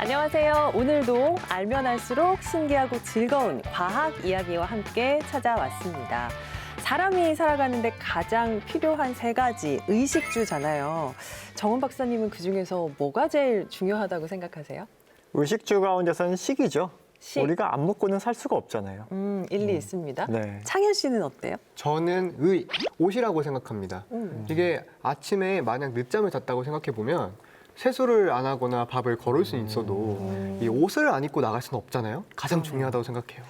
안녕하세요. 오늘도 알면 알수록 신기하고 즐거운 과학 이야기와 함께 찾아왔습니다. 사람이 살아가는데 가장 필요한 세 가지 의식주잖아요. 정은 박사님은 그중에서 뭐가 제일 중요하다고 생각하세요? 의식주 가운데서는 식이죠. 식. 우리가 안 먹고는 살 수가 없잖아요. 일리 있습니다. 네. 창현 씨는 어때요? 저는 옷이라고 생각합니다. 이게 아침에 만약 늦잠을 잤다고 생각해 보면 세수를 안 하거나 밥을 거를 수는 있어도 이 옷을 안 입고 나갈 수는 없잖아요. 가장 중요하다고 생각해요.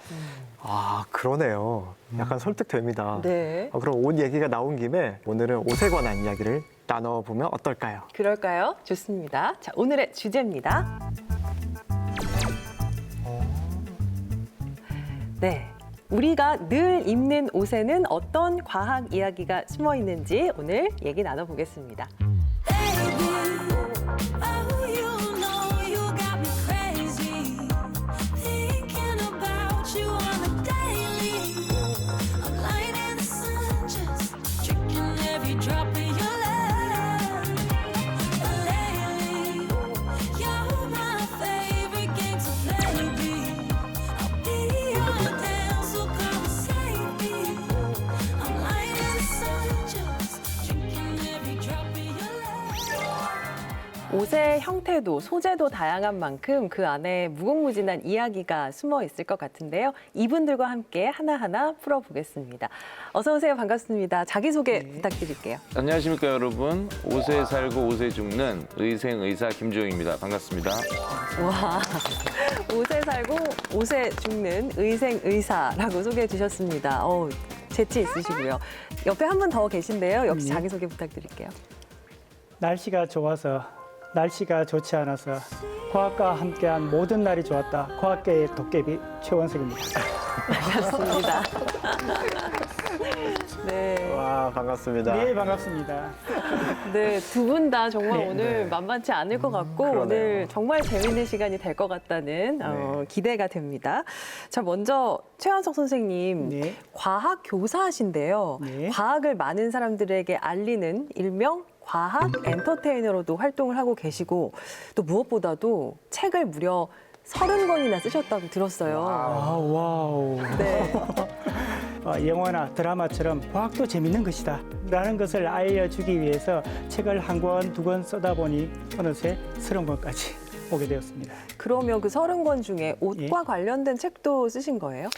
아, 그러네요. 약간 설득됩니다. 네. 그럼 옷 얘기가 나온 김에 오늘은 옷에 관한 이야기를 나눠보면 어떨까요? 그럴까요? 좋습니다. 자, 오늘의 주제입니다. 네. 우리가 늘 입는 옷에는 어떤 과학 이야기가 숨어 있는지 오늘 얘기 나눠보겠습니다. 옷의 형태도 소재도 다양한 만큼 그 안에 무궁무진한 이야기가 숨어 있을 것 같은데요. 이분들과 함께 하나하나 풀어보겠습니다. 어서 오세요. 반갑습니다. 자기소개 부탁드릴게요. 안녕하십니까 여러분. 옷에 살고 옷에 죽는 의생의사 김주영입니다. 반갑습니다. 와, 옷에 살고 옷에 죽는 의생의사라고 소개해 주셨습니다. 재치 있으시고요. 옆에 한 분 더 계신데요. 역시 자기소개 부탁드릴게요. 날씨가 좋아서 날씨가 좋지 않아서 과학과 함께한 모든 날이 좋았다. 과학계의 도깨비 최원석입니다. 반갑습니다. 네. 와, 반갑습니다. 네, 반갑습니다. 네, 두 분 다 정말 네. 오늘 만만치 않을 것 같고 그러네요. 오늘 정말 재미있는 시간이 될 것 같다는 기대가 됩니다. 자, 먼저 최원석 선생님, 네. 과학 교사신데요. 네. 과학을 많은 사람들에게 알리는 일명 과학 엔터테이너로도 활동을 하고 계시고 또 무엇보다도 책을 무려 30권이나 쓰셨다고 들었어요. 와우. 네. 영화나 드라마처럼 과학도 재밌는 것이다 라는 것을 알려주기 위해서 책을 한 권, 두 권 쓰다 보니 어느새 30권까지 오게 되었습니다. 그러면 그 30권 중에 옷과 관련된 책도 쓰신 거예요?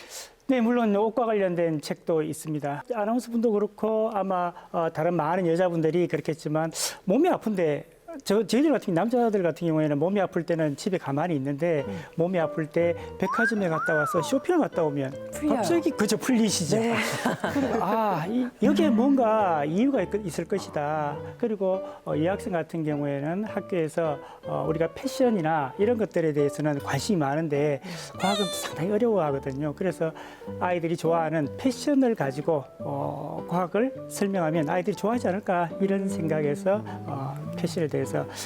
네, 물론 옷과 관련된 책도 있습니다. 아나운서분도 그렇고 아마 다른 많은 여자분들이 그렇겠지만 몸이 아픈데 저희들 같은 남자들 같은 경우에는 몸이 아플 때는 집에 가만히 있는데 몸이 아플 때 백화점에 갔다 와서 쇼핑을 갔다 오면 풀려요. 갑자기 그저 풀리시죠. 네. 여기에 뭔가 이유가 있을 것이다. 그리고 여학생 같은 경우에는 학교에서 우리가 패션이나 이런 것들에 대해서는 관심이 많은데 과학은 상당히 어려워하거든요. 그래서 아이들이 좋아하는 패션을 가지고 과학을 설명하면 아이들이 좋아하지 않을까 이런 생각에서 패션에 대해서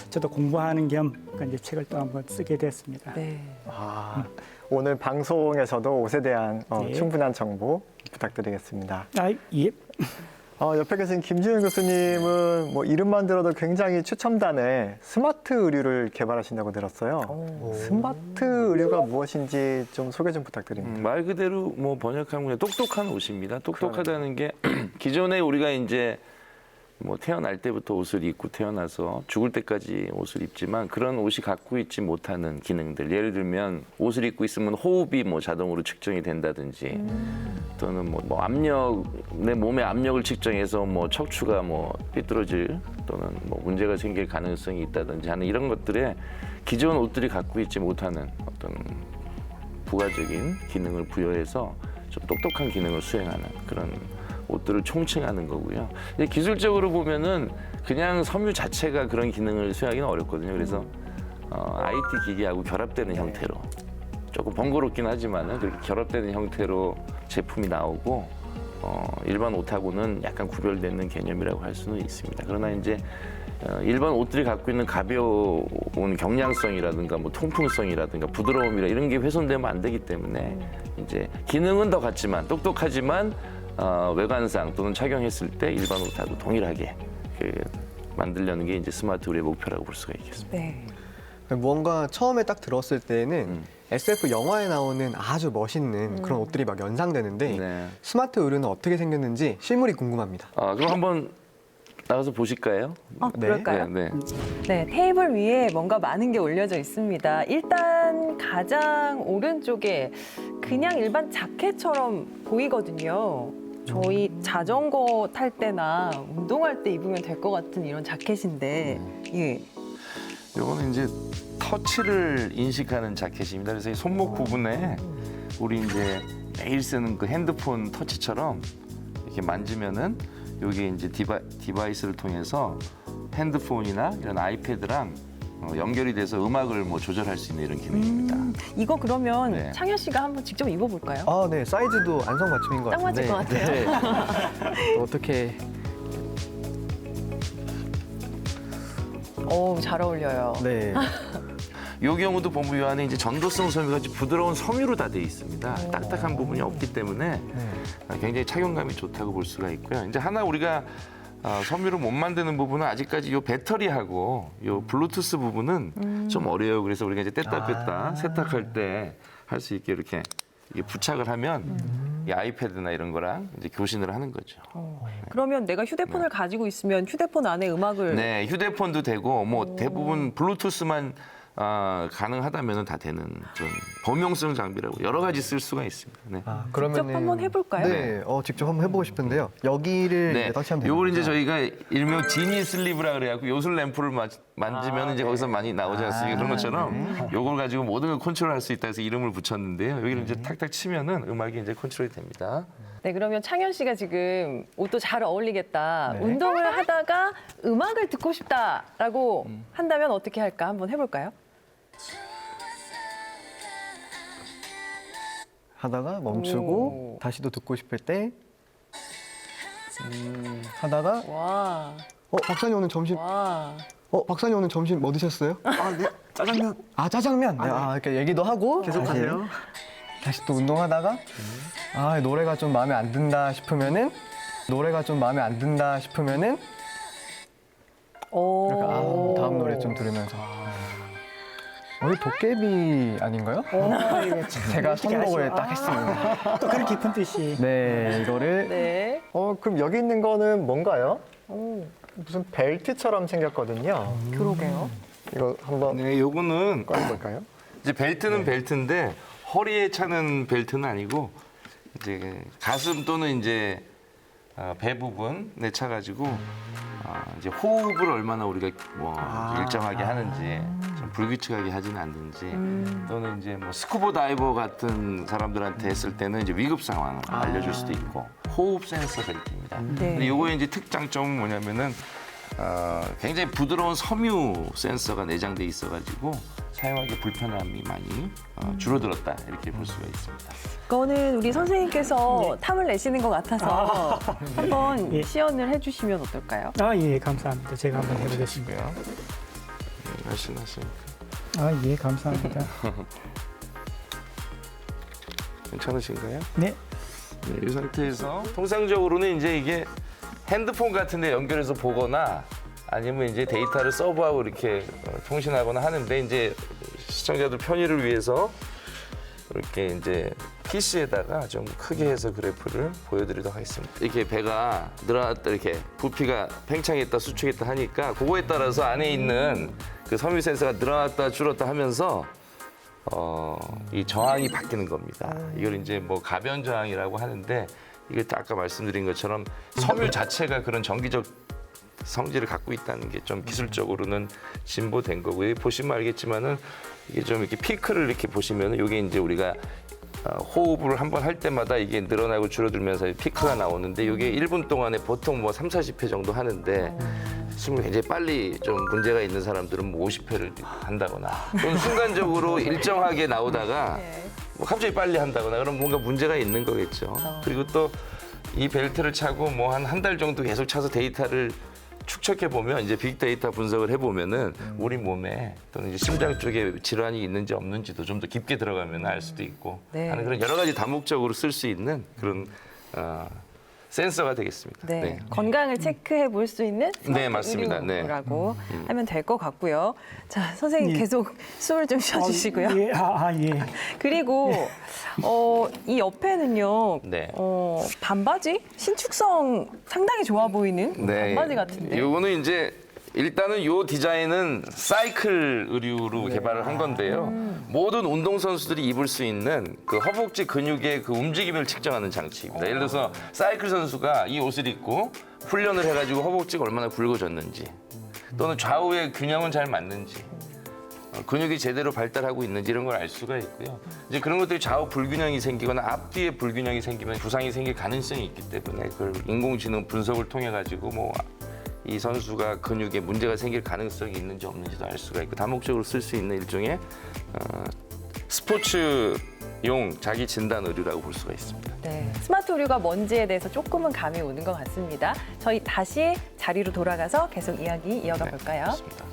저도 공부하는 겸 이제 책을 또 한번 쓰게 됐습니다. 네. 오늘 방송에서도 옷에 대한 네. 충분한 정보 부탁드리겠습니다. 예. 옆에 계신 김주영 교수님은 뭐 이름만 들어도 굉장히 최첨단의 스마트 의류를 개발하신다고 들었어요. 스마트 의류가 무엇인지 좀 소개 좀 부탁드립니다. 말 그대로 뭐 번역하면 그냥 똑똑한 옷입니다. 똑똑하다는 게 기존에 우리가 이제 뭐 태어날 때부터 옷을 입고 태어나서 죽을 때까지 옷을 입지만 그런 옷이 갖고 있지 못하는 기능들, 예를 들면 옷을 입고 있으면 호흡이 뭐 자동으로 측정이 된다든지 또는 뭐 압력, 내 몸의 압력을 측정해서 뭐 척추가 뭐 삐뚤어질 또는 뭐 문제가 생길 가능성이 있다든지 하는 이런 것들에 기존 옷들이 갖고 있지 못하는 어떤 부가적인 기능을 부여해서 좀 똑똑한 기능을 수행하는 그런 옷들을 총칭하는 거고요. 근데 기술적으로 보면은 그냥 섬유 자체가 그런 기능을 수행하기는 어렵거든요. 그래서 IT 기기하고 결합되는 형태로 조금 번거롭긴 하지만은 그렇게 결합되는 형태로 제품이 나오고 일반 옷하고는 약간 구별되는 개념이라고 할 수는 있습니다. 그러나 이제 일반 옷들이 갖고 있는 가벼운 경량성이라든가 뭐 통풍성이라든가 부드러움이라 이런 게 훼손되면 안 되기 때문에 이제 기능은 더 같지만 똑똑하지만 외관상 또는 착용했을 때 일반 옷하고 동일하게 만들려는 게 이제 스마트 의류의 목표라고 볼 수가 있겠습니다. 네. 무언가 처음에 딱 들었을 때는 SF 영화에 나오는 아주 멋있는 그런 옷들이 막 연상되는데 네. 스마트 의류는 어떻게 생겼는지 실물이 궁금합니다. 그럼 한번 나가서 보실까요? 네. 그럴까요? 네. 네, 테이블 위에 뭔가 많은 게 올려져 있습니다. 일단 가장 오른쪽에 그냥 일반 자켓처럼 보이거든요. 저희 자전거 탈 때나 운동할 때 입으면 될 것 같은 이런 자켓인데, 예. 요거는 이제 터치를 인식하는 자켓입니다. 그래서 이 손목 부분에 우리 이제 매일 쓰는 그 핸드폰 터치처럼 이렇게 만지면은 여기 이제 디바이스를 통해서 핸드폰이나 이런 아이패드랑 연결이 돼서 음악을 뭐 조절할 수 있는 이런 기능입니다. 이거 그러면 네. 창현 씨가 한번 직접 입어볼까요? 아, 네. 사이즈도 안성맞춤인 것 딱 같은데. 맞을 것 같아요. 네. 어떻게 오, 잘 어울려요. 네. 이 경우도 보면 이 안에 이제 전도성 섬유가 부드러운 섬유로 다 돼 있습니다. 딱딱한 부분이 없기 때문에 굉장히 착용감이 좋다고 볼 수가 있고요. 이제 하나 우리가 섬유를 못 만드는 부분은 아직까지 이 배터리하고 이 블루투스 부분은 좀 어려워요. 그래서 우리가 이제 뗐다 뺐다 세탁할 때 할 수 있게 이렇게 부착을 하면 이 아이패드나 이런 거랑 이제 교신을 하는 거죠. 그러면 내가 휴대폰을 가지고 있으면 휴대폰 안에 음악을 네, 휴대폰도 되고 뭐 대부분 블루투스만 가능하다면 다 되는 좀 범용성 장비라고 여러 가지 쓸 수가 있습니다. 네. 아, 직접 한번 해볼까요? 네. 직접 한번 해보고 싶은데요. 여기를 네, 이제 터치하면 됩니다. 요걸 이제 저희가 일명 지니 슬리브라 그래갖고 요술 램프를 만지면 이제 거기서 많이 나오지 않습니까? 그런 것처럼 요걸 가지고 모든 걸 컨트롤할 수 있다 해서 이름을 붙였는데요. 여기를 이제 탁탁 치면은 음악이 이제 컨트롤이 됩니다. 네, 그러면 창현 씨가 지금 옷도 잘 어울리겠다. 네. 운동을 하다가 음악을 듣고 싶다라고 한다면 어떻게 할까? 한번 해볼까요? 하다가 멈추고 오. 다시 또 듣고 싶을 때 하다가 와, 박사님 오늘 점심 와. 박사님 오늘 점심 뭐 드셨어요? 네. 짜장면. 짜장면. 네. 이렇게 얘기도 하고 계속하세요. 다시 또 운동하다가 노래가 좀 마음에 안 든다 싶으면은 오. 다음 노래 좀 들으면서 우리 도깨비 아닌가요? 제가 선곡을 딱 했습니다. 또 그런 깊은 뜻이. 네, 이거를 네. 그럼 여기 있는 거는 뭔가요? 오, 무슨 벨트처럼 생겼거든요. 그러게요. 이거 한번 네, 요거는 꺼내볼까요? 이제 벨트는 벨트인데 허리에 차는 벨트는 아니고 이제 가슴 또는 이제 배 부분에 차가지고 이제 호흡을 얼마나 우리가 뭐 일정하게 하는지 좀 불규칙하게 하지는 않는지 또는 이제 뭐 스쿠버 다이버 같은 사람들한테 했을 때는 이제 위급 상황을 알려줄 수도 있고 호흡 센서 벨트입니다. 근데 요거의 이제 특장점은 뭐냐면은 굉장히 부드러운 섬유 센서가 내장돼 있어가지고 사용하기 불편함이 많이 줄어들었다 이렇게 볼 수가 있습니다. 그거는 우리 선생님께서 탐을 내시는 것 같아서 한번 예. 시연을 해주시면 어떨까요? 예, 감사합니다. 제가 한번 해보겠습니다. 말씀하세요. 예, 감사합니다. 괜찮으신가요? 네. 네, 이 상태에서 통상적으로는 이제 이게 핸드폰 같은 데 연결해서 보거나 아니면 이제 데이터를 서브하고 이렇게 통신하거나 하는데 이제 시청자들 편의를 위해서 이렇게 이제 PC에다가 좀 크게 해서 그래프를 보여드리도록 하겠습니다. 이렇게 배가 늘어났다 이렇게 부피가 팽창했다 수축했다 하니까 그거에 따라서 안에 있는 그 섬유 센서가 늘어났다 줄었다 하면서 이 저항이 바뀌는 겁니다. 이걸 이제 뭐 가변 저항이라고 하는데 이게 아까 말씀드린 것처럼 섬유 자체가 그런 정기적 성질을 갖고 있다는 게 좀 기술적으로는 진보된 거고요. 보시면 알겠지만은 이게 좀 이렇게 피크를 이렇게 보시면은 이게 이제 우리가 호흡을 한번 할 때마다 이게 늘어나고 줄어들면서 피크가 나오는데 이게 1분 동안에 보통 뭐 3, 40회 정도 하는데 숨을 굉장히 빨리 좀 문제가 있는 사람들은 뭐 50회를 한다거나 또는 순간적으로 일정하게 나오다가 뭐 갑자기 빨리 한다거나 그럼 뭔가 문제가 있는 거겠죠. 그리고 또 이 벨트를 차고 뭐 한 달 정도 계속 차서 데이터를 축적해 보면 이제 빅데이터 분석을 해 보면은 우리 몸에 또는 이제 심장 쪽에 질환이 있는지 없는지도 좀 더 깊게 들어가면 알 수도 있고 네. 하는 그런 여러 가지 다목적으로 쓸 수 있는 그런 센서가 되겠습니다. 네, 건강을 체크해 볼 수 있는 네, 맞습니다. 네. 의류라고 하면 될 것 같고요. 자, 선생님 예. 계속 숨을 좀 쉬어주시고요. 예, 예. 그리고 이 옆에는요, 네. 반바지 신축성 상당히 좋아 보이는 반바지 같은데. 요거는 이제 일단은 요 디자인은 사이클 의류로 개발을 한 건데요. 모든 운동 선수들이 입을 수 있는 그 허벅지 근육의 그 움직임을 측정하는 장치입니다. 예를 들어서 사이클 선수가 이 옷을 입고 훈련을 해가지고 허벅지가 얼마나 굵어졌는지, 또는 좌우의 균형은 잘 맞는지, 근육이 제대로 발달하고 있는지 이런 걸 알 수가 있고요. 이제 그런 것들이 좌우 불균형이 생기거나 앞뒤에 불균형이 생기면 부상이 생길 가능성이 있기 때문에 그걸 인공지능 분석을 통해 가지고 뭐 이 선수가 근육에 문제가 생길 가능성이 있는지 없는지도 알 수가 있고, 다목적으로 쓸 수 있는 일종의 스포츠용 자기 진단 의류라고 볼 수가 있습니다. 네, 스마트 의류가 뭔지에 대해서 조금은 감이 오는 것 같습니다. 저희 다시 자리로 돌아가서 계속 이야기 이어가 볼까요? 좋습니다.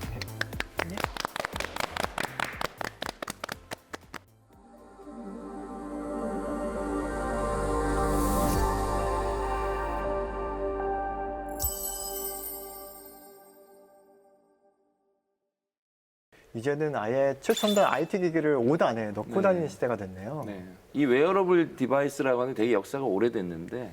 이제는 아예 최첨단 IT 기기를 옷 안에 넣고 네. 다니는 시대가 됐네요. 네. 이 웨어러블 디바이스라고 하는 게 되게 역사가 오래됐는데,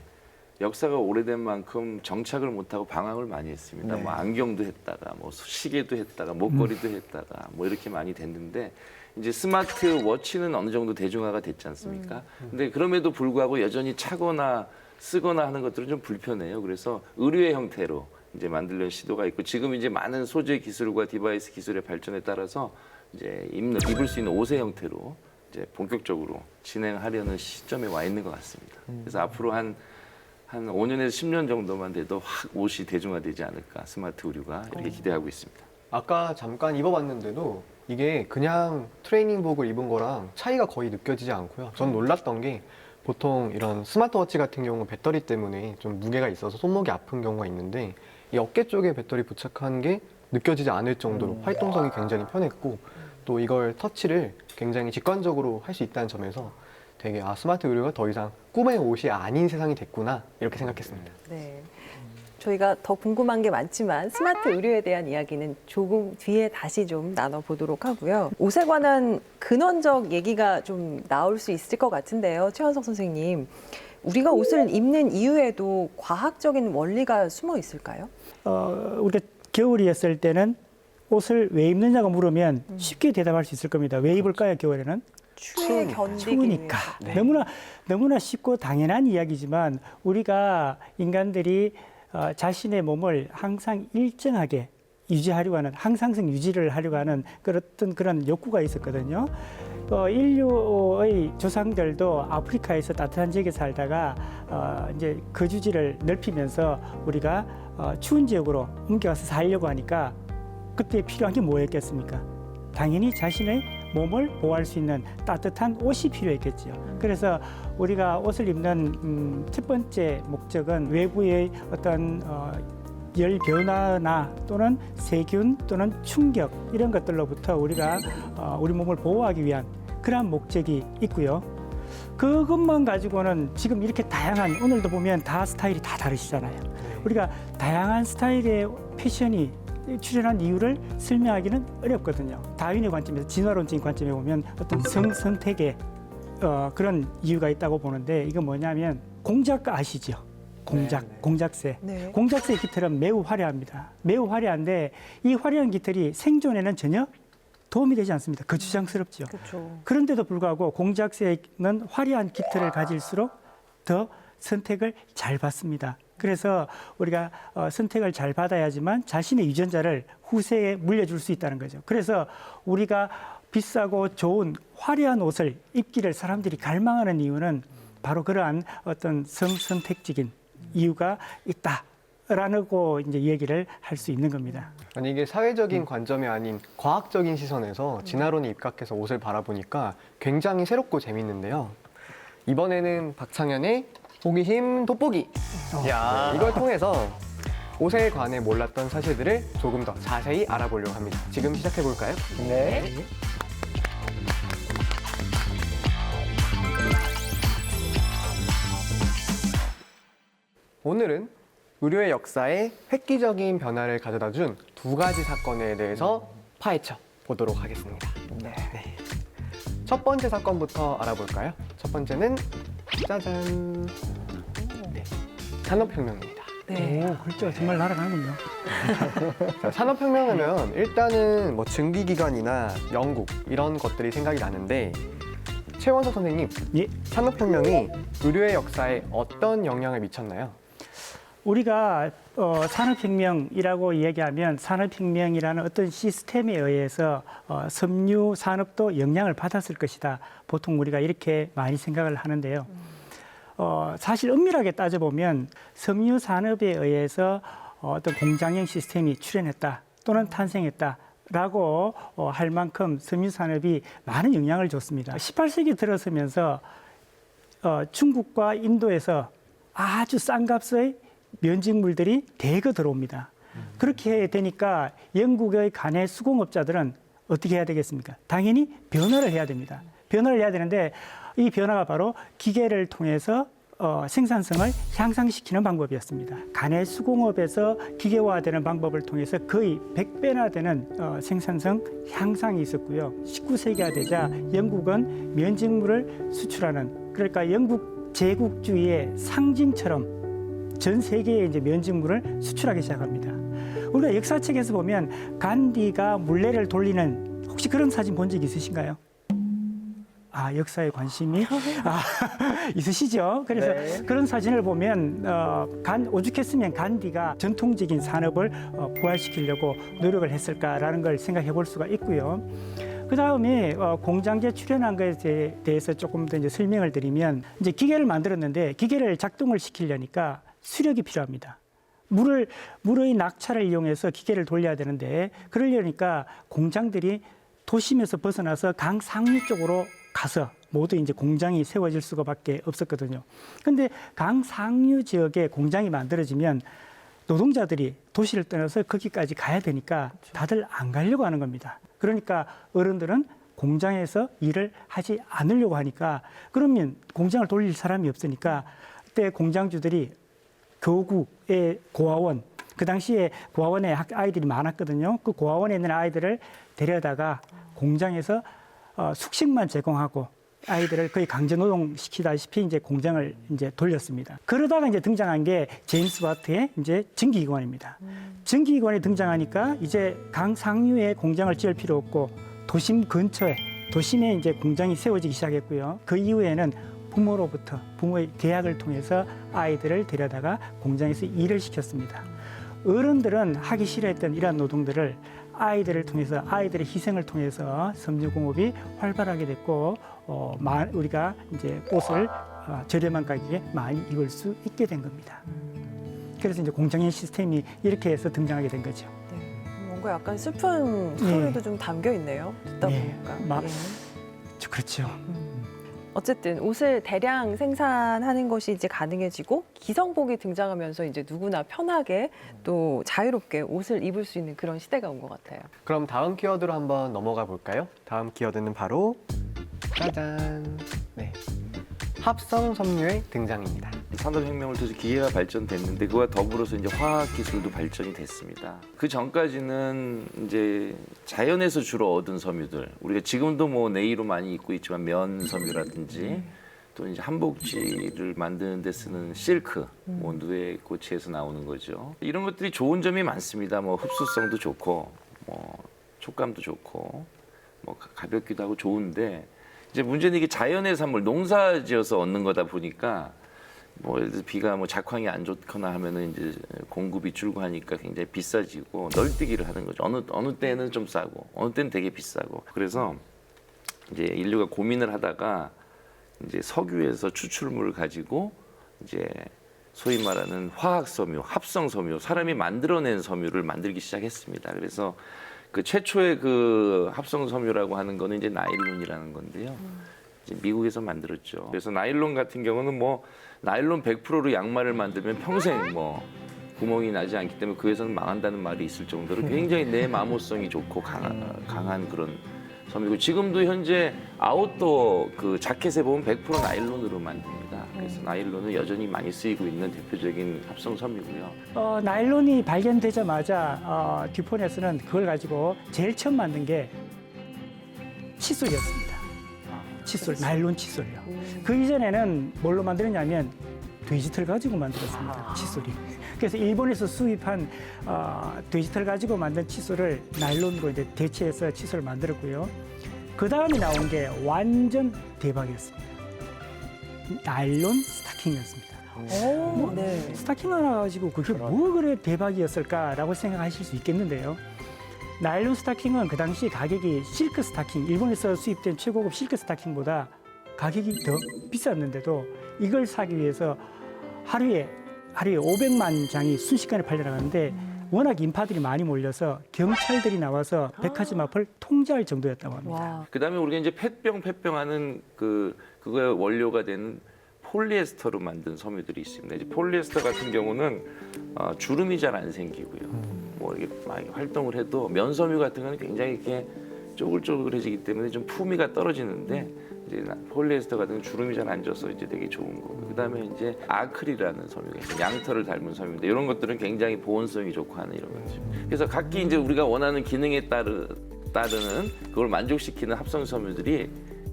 역사가 오래된 만큼 정착을 못하고 방황을 많이 했습니다. 네. 뭐 안경도 했다가, 뭐 시계도 했다가, 목걸이도 했다가, 뭐 이렇게 많이 됐는데, 이제 스마트 워치는 어느 정도 대중화가 됐지 않습니까? 근데 그럼에도 불구하고 여전히 차거나 쓰거나 하는 것들은 좀 불편해요. 그래서 의류의 형태로 이제 만들려는 시도가 있고, 지금 이제 많은 소재 기술과 디바이스 기술의 발전에 따라서 이제 입을 수 있는 옷의 형태로 이제 본격적으로 진행하려는 시점에 와 있는 것 같습니다. 그래서 앞으로 한 5년에서 10년 정도만 돼도 확 옷이 대중화되지 않을까, 스마트 의류가 이렇게 기대하고 있습니다. 아까 잠깐 입어봤는데도 이게 그냥 트레이닝복을 입은 거랑 차이가 거의 느껴지지 않고요. 전 놀랐던 게 보통 이런 스마트워치 같은 경우는 배터리 때문에 좀 무게가 있어서 손목이 아픈 경우가 있는데, 이 어깨 쪽에 배터리 부착한 게 느껴지지 않을 정도로 활동성이 굉장히 편했고, 또 이걸 터치를 굉장히 직관적으로 할 수 있다는 점에서 되게 스마트 의류가 더 이상 꿈의 옷이 아닌 세상이 됐구나 이렇게 생각했습니다. 네. 저희가 더 궁금한 게 많지만 스마트 의류에 대한 이야기는 조금 뒤에 다시 좀 나눠보도록 하고요. 옷에 관한 근원적 얘기가 좀 나올 수 있을 것 같은데요. 최원석 선생님, 우리가 옷을 입는 이유에도 과학적인 원리가 숨어 있을까요? 우리가 겨울이었을 때는 옷을 왜 입느냐고 물으면 쉽게 대답할 수 있을 겁니다. 왜 입을까요, 겨울에는? 추위에 견디기 추우니까. 위해서. 너무나 쉽고 당연한 이야기지만, 우리가 인간들이 자신의 몸을 항상 일정하게 유지하려고 하는, 항상성 유지를 하려고 하는 그런 욕구가 있었거든요. 인류의 조상들도 아프리카에서 따뜻한 지역에 살다가 이제 거주지를 넓히면서 우리가 추운 지역으로 옮겨가서 살려고 하니까 그때 필요한 게 뭐였겠습니까? 당연히 자신의 몸을 보호할 수 있는 따뜻한 옷이 필요했겠죠. 그래서 우리가 옷을 입는 첫 번째 목적은 외부의 어떤 열 변화나 또는 세균 또는 충격 이런 것들로부터 우리가 우리 몸을 보호하기 위한 그러한 목적이 있고요. 그것만 가지고는 지금 이렇게 다양한, 오늘도 보면 다 스타일이 다 다르시잖아요. 우리가 다양한 스타일의 패션이 출현한 이유를 설명하기는 어렵거든요. 다윈의 관점에서, 진화론적인 관점에 보면 어떤 성선택의 그런 이유가 있다고 보는데, 이건 뭐냐면 공작 아시죠? 공작새. 네. 공작새 깃털은 매우 화려합니다. 매우 화려한데 이 화려한 깃털이 생존에는 전혀 도움이 되지 않습니다. 거추장스럽죠. 그렇죠. 그런데도 불구하고 공작새는 화려한 깃털을 가질수록 더 선택을 잘 받습니다. 그래서 우리가 선택을 잘 받아야지만 자신의 유전자를 후세에 물려줄 수 있다는 거죠. 그래서 우리가 비싸고 좋은 화려한 옷을 입기를 사람들이 갈망하는 이유는 바로 그러한 어떤 성선택적인 이유가 있다라고 이제 얘기를 할 수 있는 겁니다. 아니, 이게 사회적인 관점이 아닌 과학적인 시선에서 진화론에 입각해서 옷을 바라보니까 굉장히 새롭고 재밌는데요. 이번에는 박창현의 호기심 돋보기. 네, 이걸 통해서 옷에 관해 몰랐던 사실들을 조금 더 자세히 알아보려고 합니다. 지금 시작해 볼까요? 네. 오늘은 의료의 역사에 획기적인 변화를 가져다 준 두 가지 사건에 대해서 파헤쳐 보도록 하겠습니다. 네. 첫 번째 사건부터 알아볼까요? 첫 번째는 짜잔. 네. 산업혁명입니다. 네. 오, 글자가 정말 날아가는군요. 자, 산업혁명하면 일단은 뭐 증기기관이나 영국 이런 것들이 생각이 나는데 최원석 선생님, 예. 산업혁명이 의료의 역사에 어떤 영향을 미쳤나요? 우리가 산업혁명이라고 이야기하면 산업혁명이라는 어떤 시스템에 의해서 섬유 산업도 영향을 받았을 것이다. 보통 우리가 이렇게 많이 생각을 하는데요. 사실 엄밀하게 따져보면 섬유 산업에 의해서 어떤 공장형 시스템이 출현했다 또는 탄생했다라고 할 만큼 섬유 산업이 많은 영향을 줬습니다. 18세기 들어서면서 중국과 인도에서 아주 싼 값의 면직물들이 대거 들어옵니다. 그렇게 되니까 영국의 간의 수공업자들은 어떻게 해야 되겠습니까? 당연히 변화를 해야 됩니다. 변화를 해야 되는데 이 변화가 바로 기계를 통해서 생산성을 향상시키는 방법이었습니다. 간의 수공업에서 기계화되는 방법을 통해서 거의 100배나 되는 생산성 향상이 있었고요. 19세기가 되자 영국은 면직물을 수출하는, 그러니까 영국 제국주의의 상징처럼 전 세계에 이제 면직물을 수출하기 시작합니다. 우리가 역사책에서 보면 간디가 물레를 돌리는, 혹시 그런 사진 본 적 있으신가요? 아, 역사에 관심이 있으시죠? 그래서 네. 그런 사진을 보면 오죽했으면 간디가 전통적인 산업을 부활시키려고 노력을 했을까라는 걸 생각해 볼 수가 있고요. 그 다음에 공장제 출현한 것에 대해서 조금 더 이제 설명을 드리면, 이제 기계를 만들었는데 기계를 작동을 시키려니까 수력이 필요합니다. 물의 낙차를 이용해서 기계를 돌려야 되는데, 그러려니까 공장들이 도심에서 벗어나서 강 상류 쪽으로 가서 모두 이제 공장이 세워질 수밖에 없었거든요. 근데 강 상류 지역에 공장이 만들어지면 노동자들이 도시를 떠나서 거기까지 가야 되니까 다들 안 가려고 하는 겁니다. 그러니까 어른들은 공장에서 일을 하지 않으려고 하니까, 그러면 공장을 돌릴 사람이 없으니까 그때 공장주들이 교구의 고아원, 그 당시에 고아원에 아이들이 많았거든요. 그 고아원에 있는 아이들을 데려다가 공장에서 숙식만 제공하고 아이들을 거의 강제 노동시키다시피 이제 공장을 이제 돌렸습니다. 그러다가 이제 등장한 게 제임스 와트의 이제 전기기관입니다. 전기기관이 등장하니까 이제 강 상류에 공장을 지을 필요 없고 도심 근처에, 도심에 이제 공장이 세워지기 시작했고요. 그 이후에는 부모의 계약을 통해서 아이들을 데려다가 공장에서 일을 시켰습니다. 어른들은 하기 싫어했던 이러한 노동들을 아이들을 통해서, 아이들의 희생을 통해서 섬유공업이 활발하게 됐고, 우리가 이제 옷을 저렴한 가격에 많이 입을 수 있게 된 겁니다. 그래서 이제 공장형 시스템이 이렇게 해서 등장하게 된 거죠. 네. 뭔가 약간 슬픈 스토리도 좀 담겨 있네요. 듣다 보니까. 예. 그렇죠. 어쨌든 옷을 대량 생산하는 것이 이제 가능해지고 기성복이 등장하면서 이제 누구나 편하게 또 자유롭게 옷을 입을 수 있는 그런 시대가 온 것 같아요. 그럼 다음 키워드로 한번 넘어가 볼까요? 다음 키워드는 바로 짜잔. 네. 합성 섬유의 등장입니다. 산업혁명을 통해서 기계가 발전됐는데 그와 더불어서 이제 화학기술도 발전이 됐습니다. 그 전까지는 이제 자연에서 주로 얻은 섬유들, 우리가 지금도 뭐 네이로 많이 입고 있지만 면 섬유라든지 또 이제 한복지를 만드는 데 쓰는 실크, 뭐 누에꽃에서 나오는 거죠. 이런 것들이 좋은 점이 많습니다. 뭐 흡수성도 좋고, 뭐 촉감도 좋고, 뭐 가볍기도 하고 좋은데, 이제 문제는 이게 자연의 산물, 농사지어서 얻는 거다 보니까 뭐 예를 들어 비가 뭐 작황이 안 좋거나 하면은 이제 공급이 줄고 하니까 굉장히 비싸지고 널뛰기를 하는 거죠. 어느 때는 좀 싸고 어느 때는 되게 비싸고. 그래서 이제 인류가 고민을 하다가 이제 석유에서 추출물을 가지고 이제 소위 말하는 화학 섬유, 합성 섬유, 사람이 만들어낸 섬유를 만들기 시작했습니다. 그래서 그 최초의 그 합성 섬유라고 하는 거는 이제 나일론이라는 건데요. 이제 미국에서 만들었죠. 그래서 나일론 같은 경우는 뭐 나일론 100%로 양말을 만들면 평생 뭐 구멍이 나지 않기 때문에 그 회사는 망한다는 말이 있을 정도로 굉장히 내 마모성이 좋고 강한 그런 섬이고 지금도 현재 아웃도어 그 자켓에 보면 100% 나일론으로 만듭니다. 그래서 나일론은 여전히 많이 쓰이고 있는 대표적인 합성 섬이고요. 나일론이 발견되자마자 듀폰에서는 그걸 가지고 제일 처음 만든 게 칫솔이었습니다. 칫솔, 나일론 칫솔이요. 그 이전에는 뭘로 만들었냐면 돼지털 가지고 만들었습니다. 칫솔이. 그래서 일본에서 수입한 돼지털 가지고 만든 칫솔을 나일론으로 이제 대체해서 칫솔을 만들었고요. 그 다음에 나온 게 완전 대박이었습니다. 나일론 스타킹이었습니다. 오, 네. 스타킹 하나 가지고 그게 뭐 그래 대박이었을까라고 생각하실 수 있겠는데요. 나일론 스타킹은 그 당시 가격이 실크 스타킹, 일본에서 수입된 최고급 실크 스타킹보다 가격이 더 비쌌는데도 이걸 사기 위해서 하루에 500만 장이 순식간에 팔려나가는데 워낙 인파들이 많이 몰려서 경찰들이 나와서 백화점 앞을 통제할 정도였다고 합니다. 와. 그다음에 우리가 이제 페병하는 그거의 원료가 되는 폴리에스터로 만든 섬유들이 있습니다. 이제 폴리에스터 같은 경우는 주름이 잘 안 생기고요. 뭐 이게 막 활동을 해도 면섬유 같은 거는 굉장히 이렇게 쪼글쪼글해지기 때문에 좀 품위가 떨어지는데 이제 폴리에스터 같은 건 주름이 잘 안 져서 이제 되게 좋은 거고. 그다음에 이제 아크릴이라는 섬유가 있어요. 양털을 닮은 섬유인데 이런 것들은 굉장히 보온성이 좋고 하는 이런 것들. 그래서 각기 이제 우리가 원하는 기능에 따르는 그걸 만족시키는 합성 섬유들이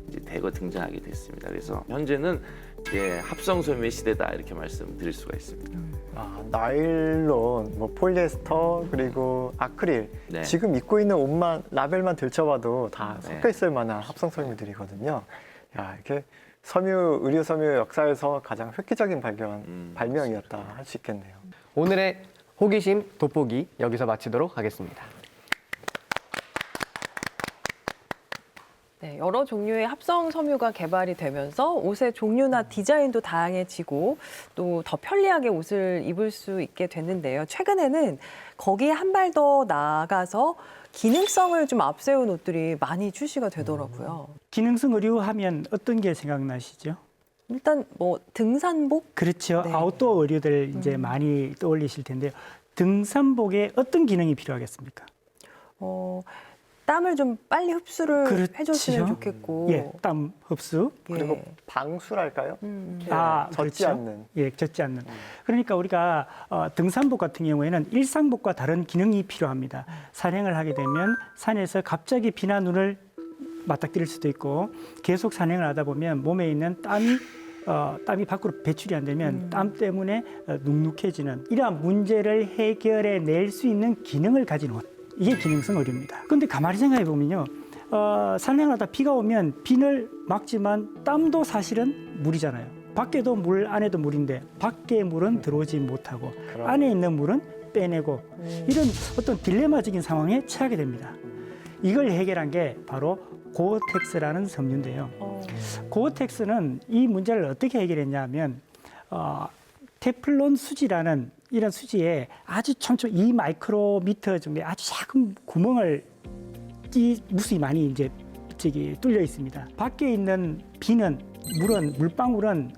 이제 대거 등장하게 됐습니다. 그래서 현재는 이제 합성 섬유의 시대다 이렇게 말씀드릴 수가 있습니다. 나일론, 뭐 폴리에스터 그리고 아크릴 네. 지금 입고 있는 옷만 라벨만 들춰봐도 다 네. 섞여 있을 만한 합성 섬유들이거든요. 야, 이렇게 의류 섬유 역사에서 가장 획기적인 발명이었다 할 수 있겠네요. 오늘의 호기심 돋보기 여기서 마치도록 하겠습니다. 네, 여러 종류의 합성 섬유가 개발이 되면서 옷의 종류나 디자인도 다양해지고 또 더 편리하게 옷을 입을 수 있게 됐는데요. 최근에는 거기에 한 발 더 나아가서 기능성을 좀 앞세운 옷들이 많이 출시가 되더라고요. 기능성 의류 하면 어떤 게 생각나시죠? 일단 뭐 등산복? 그렇죠. 네. 아웃도어 의류들 이제 많이 떠올리실 텐데요. 등산복에 어떤 기능이 필요하겠습니까? 땀을 좀 빨리 흡수를 그렇지요. 해줬으면 좋겠고. 예, 땀 흡수. 그리고 방수랄까요? 젖지 그렇죠. 않는. 예, 젖지 않는. 그러니까 우리가 등산복 같은 경우에는 일상복과 다른 기능이 필요합니다. 산행을 하게 되면 산에서 갑자기 비나 눈을 맞닥뜨릴 수도 있고 계속 산행을 하다 보면 몸에 있는 땀이 밖으로 배출이 안 되면 땀 때문에 눅눅해지는 이러한 문제를 해결해 낼 수 있는 기능을 가진 옷. 이게 기능성 의류입니다. 그런데 가만히 생각해 보면요. 산행하다 비가 오면 비를 막지만 땀도 사실은 물이잖아요. 밖에도 물, 안에도 물인데 밖에 물은 들어오지 못하고 안에 있는 물은 빼내고 이런 어떤 딜레마적인 상황에 처하게 됩니다. 이걸 해결한 게 바로 고어텍스라는 섬유인데요. 고어텍스는 이 문제를 어떻게 해결했냐 하면 테플론 수지라는 이런 수지에 아주 촘촘 2마이크로미터 정도의 아주 작은 구멍을 무수히 많이 이제 뚫려 있습니다. 밖에 있는 물방울은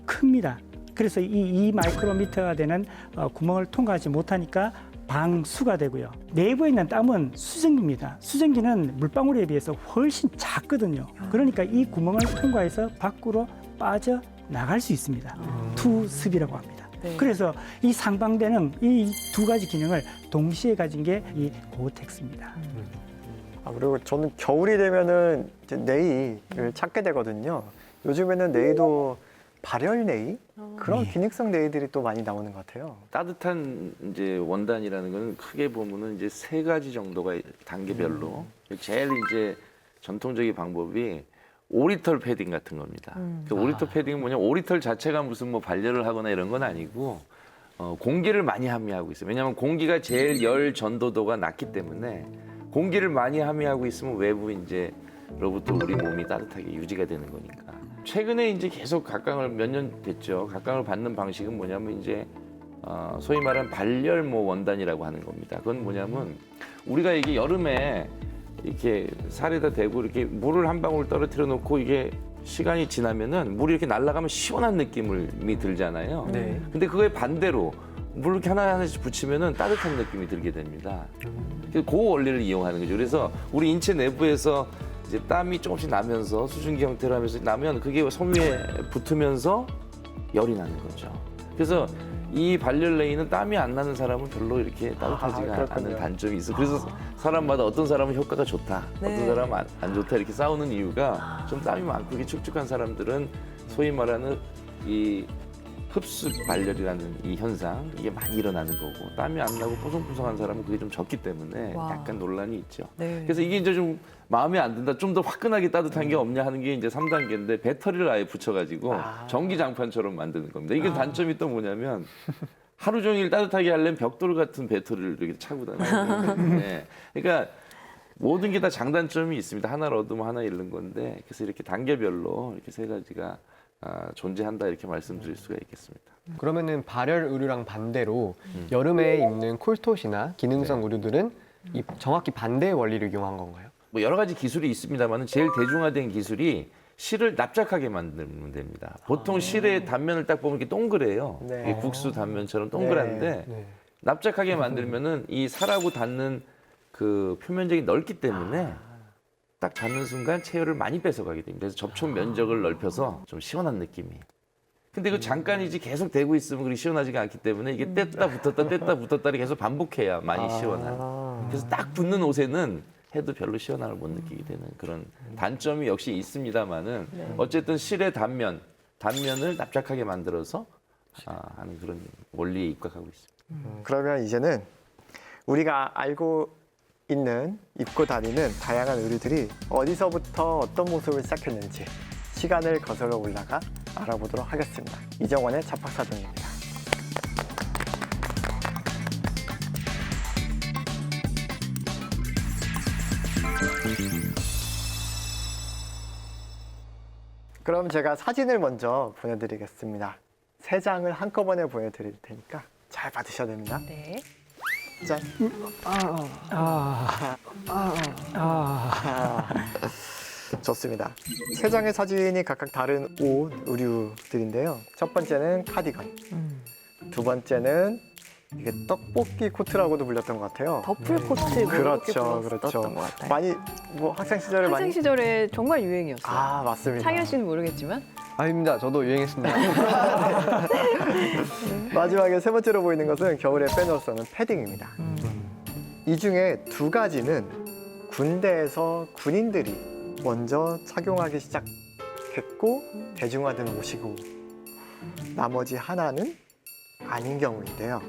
큽니다. 그래서 이 2마이크로미터가 되는 구멍을 통과하지 못하니까 방수가 되고요. 내부에 있는 땀은 수증기입니다. 수증기는 물방울에 비해서 훨씬 작거든요. 그러니까 이 구멍을 통과해서 밖으로 빠져 나갈 수 있습니다. 투습이라고 합니다. 네. 그래서 이 상반되는 이 두 가지 기능을 동시에 가진 게 이 고어텍스입니다. 그리고 저는 겨울이 되면은 이제 네이를 찾게 되거든요. 요즘에는 네이도 발열 네이 그런 기능성 네이들이 또 많이 나오는 것 같아요. 따뜻한 이제 원단이라는 거는 크게 보면은 이제 세 가지 정도가 단계별로 제일 이제 전통적인 방법이 오리털 패딩 같은 겁니다. 그 오리털 패딩은 뭐냐? 오리털 자체가 무슨 뭐 발열을 하거나 이런 건 아니고 공기를 많이 함유하고 있어요. 왜냐하면 공기가 제일 열 전도도가 낮기 때문에 공기를 많이 함유하고 있으면 외부 이제로부터 우리 몸이 따뜻하게 유지가 되는 거니까. 최근에 이제 계속 각광을 몇 년 됐죠. 각광을 받는 방식은 뭐냐면 이제 소위 말하는 발열모 원단이라고 하는 겁니다. 그건 뭐냐면 우리가 이게 여름에 이렇게 살에다 대고 이렇게 물을 한 방울 떨어뜨려 놓고 이게 시간이 지나면은 물이 이렇게 날아가면 시원한 느낌이 들잖아요. 네. 근데 그거에 반대로 물 이렇게 하나씩 붙이면은 따뜻한 느낌이 들게 됩니다. 그 원리를 이용하는 거죠. 그래서 우리 인체 내부에서 이제 땀이 조금씩 나면서 수증기 형태로 하면서 나면 그게 손 위에 붙으면서 열이 나는 거죠. 그래서 이 발열레이는 땀이 안 나는 사람은 별로 이렇게 따뜻하지가 그렇군요. 않은 단점이 있어. 그래서 사람마다 어떤 사람은 효과가 좋다, 네. 어떤 사람은 안 좋다 이렇게 싸우는 이유가 좀 땀이 많고 이렇게 축축한 사람들은 소위 말하는 이 흡수 발열이라는 이 현상 이게 많이 일어나는 거고 땀이 안 나고 뽀송뽀송한 사람은 그게 좀 적기 때문에 와. 약간 논란이 있죠. 네. 그래서 이게 이제 좀 마음에 안 든다. 좀 더 화끈하게 따뜻한 게 없냐 하는 게 이제 3단계인데 배터리를 아예 붙여가지고 전기장판처럼 만드는 겁니다. 이게 단점이 또 뭐냐면 하루 종일 따뜻하게 하려면 벽돌 같은 배터리를 이렇게 차고 다녀야 돼요. 네. 그러니까 모든 게 다 장단점이 있습니다. 하나를 얻으면 하나 잃는 건데 그래서 이렇게 단계별로 이렇게 세 가지가 존재한다 이렇게 말씀드릴 수가 있겠습니다. 그러면은 발열 의류랑 반대로 여름에 입는 콜톳이나 기능성 의류들은 이 정확히 반대의 원리를 이용한 건가요? 뭐 여러 가지 기술이 있습니다만 제일 대중화된 기술이 실을 납작하게 만들면 됩니다. 보통 실의 단면을 딱 보면 이렇게 동그래요. 네. 이게 국수 단면처럼 동그란데 네. 납작하게 만들면은 이 살하고 닿는 그 표면적이 넓기 때문에 딱 닿는 순간 체열을 많이 뺏어가게 됩니다. 그래서 접촉 면적을 넓혀서 좀 시원한 느낌이. 근데 그 잠깐이지 계속 대고 있으면 그렇게 시원하지가 않기 때문에 이게 뗐다 붙었다를 계속 반복해야 많이 시원한. 그래서 딱 붙는 옷에는 해도 별로 시원함을 못 느끼게 되는 그런 단점이 역시 있습니다만은 어쨌든 실의 단면을 납작하게 만들어서 하는 그런 원리에 입각하고 있습니다. 그러면 이제는 우리가 알고 있는 입고 다니는 다양한 의류들이 어디서부터 어떤 모습을 시작했는지 시간을 거슬러 올라가 알아보도록 하겠습니다. 이정원의 잡학사전입니다. 그럼 제가 사진을 먼저 보내드리겠습니다. 세 장을 한꺼번에 보내드릴 테니까 잘 받으셔야 됩니다. 네. 짠. 좋습니다. 세 장의 사진이 각각 다른 옷, 의류들인데요. 첫 번째는 카디건, 두 번째는 이게 떡볶이 코트라고도 불렸던 것 같아요. 더플 코트 뭐 이렇게 그렇죠, 불렀었던 그렇죠. 것 같아요. 많이 뭐 학생 시절에 학생 많이 시절에 정말 유행이었어요. 아 맞습니다. 창현 씨는 모르겠지만 아닙니다. 저도 유행했습니다. 마지막에 세 번째로 보이는 것은 겨울에 빼놓을 수 없는 패딩입니다. 이 중에 두 가지는 군대에서 군인들이 먼저 착용하기 시작했고 대중화된 옷이고 나머지 하나는 아닌 경우인데요.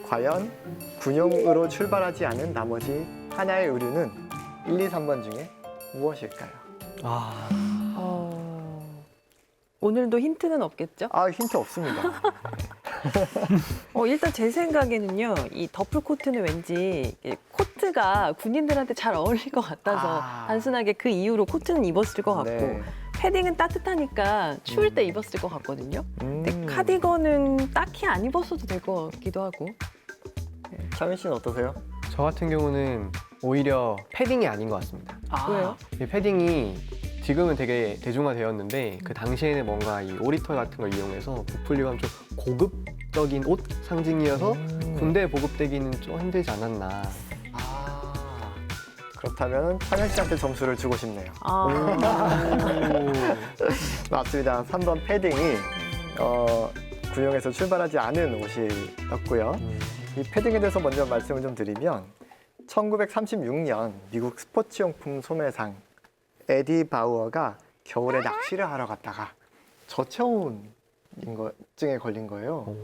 과연 군용으로 출발하지 않은 나머지 하나의 의류는 1, 2, 3번 중에 무엇일까요? 오늘도 힌트는 없겠죠? 아 힌트 없습니다. 일단 제 생각에는요, 이 더플 코트는 왠지 이 코트가 군인들한테 잘 어울릴 것 같아서 단순하게 그 이유로 코트는 입었을 것 같고 네. 패딩은 따뜻하니까 추울 때 입었을 것 같거든요. 근데 카디건은 딱히 안 입었어도 될 것 같기도 하고. 창민 씨는 어떠세요? 저 같은 경우는 오히려 패딩이 아닌 것 같습니다. 왜요? 이 패딩이 지금은 되게 대중화되었는데 그 당시에는 뭔가 이 오리털 같은 걸 이용해서 부풀리고 하면 좀 고급적인 옷 상징이어서 군대에 보급되기는 좀 힘들지 않았나. 그렇다면 창현 씨한테 점수를 주고 싶네요. 맞습니다. 3번 패딩이 군용에서 출발하지 않은 옷이었고요. 이 패딩에 대해서 먼저 말씀을 좀 드리면 1936년 미국 스포츠용품 소매상 에디 바우어가 겨울에 낚시를 하러 갔다가 저체온증에 걸린 거예요.